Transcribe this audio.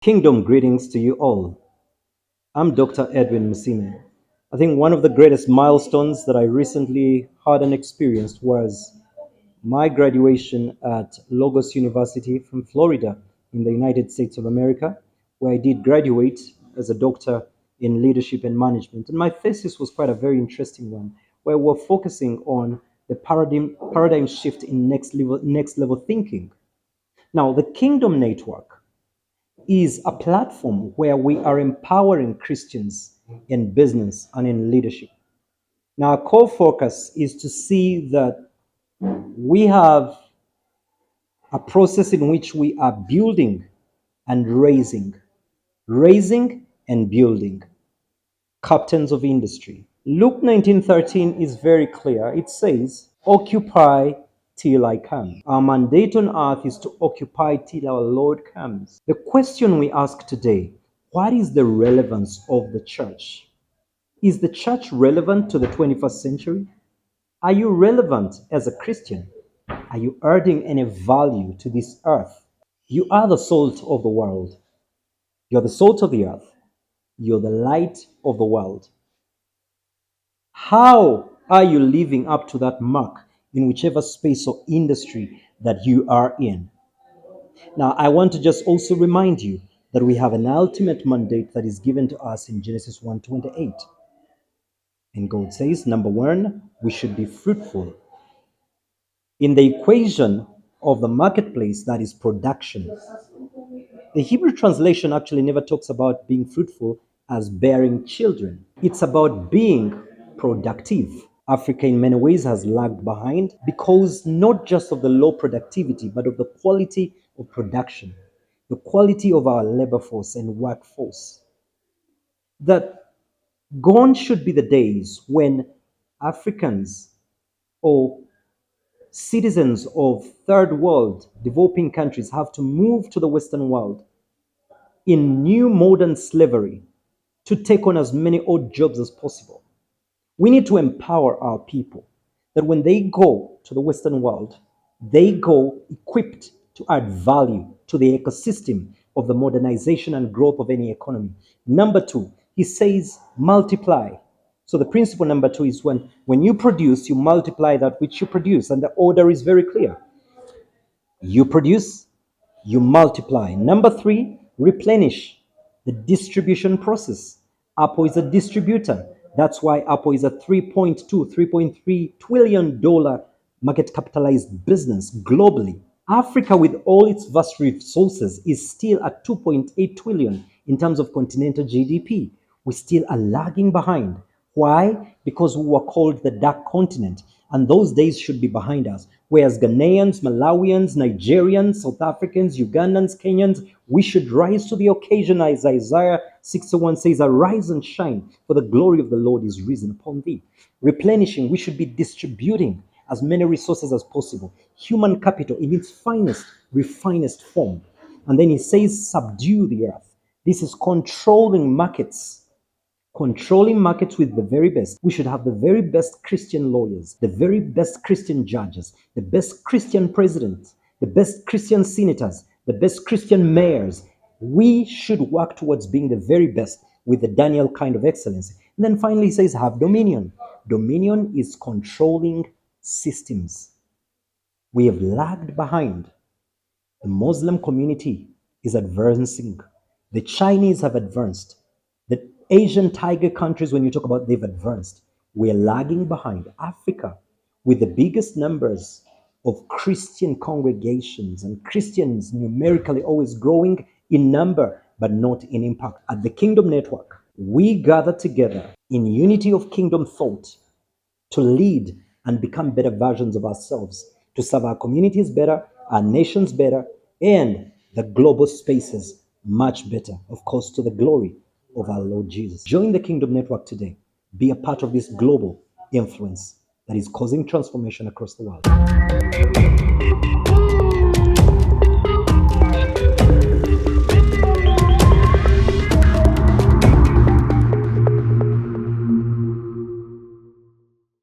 Kingdom greetings to you all. I'm Dr. Edwin Musiime. I think one of the greatest milestones that I recently had and experienced was my graduation at Logos University from Florida in the United States of America, where I did graduate as a doctor in leadership and management. And my thesis was quite a very interesting one, where we're focusing on the paradigm shift in next level thinking. Now, the Kingdom Network is a platform where we are empowering Christians in business and in leadership. Now, our core focus is to see that we have a process in which we are building and raising and building captains of industry. Luke 19:13 is very clear. It says, "Occupy till I come." Our mandate on earth is to occupy till our Lord comes. The question we ask today, what is the relevance of the church? Is the church relevant to the 21st century? Are you relevant as a Christian? Are you adding any value to this earth? You are the salt of the world. You're the salt of the earth. You're the light of the world. How are you living up to that mark in whichever space or industry that you are in? Now, I want to just also remind you that we have an ultimate mandate that is given to us in Genesis 1:28. And God says, number one, we should be fruitful. In the equation of the marketplace, that is production. The Hebrew translation actually never talks about being fruitful as bearing children. It's about being productive. Africa, in many ways, has lagged behind because not just of the low productivity, but of the quality of production, the quality of our labor force and workforce. That gone should be the days when Africans or citizens of third world developing countries have to move to the Western world in new modern slavery to take on as many odd jobs as possible. We need to empower our people that when they go to the Western world, they go equipped to add value to the ecosystem of the modernization and growth of any economy. Number two, he says multiply. So the principle number two is when you produce, you multiply that which you produce. And the order is very clear. You produce, you multiply. Number three, replenish the distribution process. Apple is a distributor. That's why Apple is a $3.3 trillion market capitalized business globally. Africa, with all its vast resources, is still at 2.8 trillion in terms of continental GDP. We still are lagging behind. Why? Because we were called the dark continent, and those days should be behind us. Whereas Ghanaians, Malawians, Nigerians, South Africans, Ugandans, Kenyans, we should rise to the occasion, as Isaiah 61 says, "Arise and shine, for the glory of the Lord is risen upon thee." Replenishing, we should be distributing as many resources as possible. Human capital in its finest, refinest form. And then he says, subdue the earth. This is controlling markets with the very best. We should have the very best Christian lawyers, the very best Christian judges, the best Christian presidents, the best Christian senators, the best Christian mayors. We should work towards being the very best with the Daniel kind of excellence. And then finally he says, have dominion. Dominion is controlling systems. We have lagged behind. The Muslim community is advancing. The Chinese have advanced. The Asian tiger countries, when you talk about they've advanced, we're lagging behind. Africa, with the biggest numbers of Christian congregations and Christians numerically always growing in number, but not in impact. At the Kingdom Network, we gather together in unity of kingdom thought to lead and become better versions of ourselves, to serve our communities better, our nations better, and the global spaces much better, of course, to the glory of our Lord Jesus. Join the Kingdom Network today. Be a part of this global influence that is causing transformation across the world.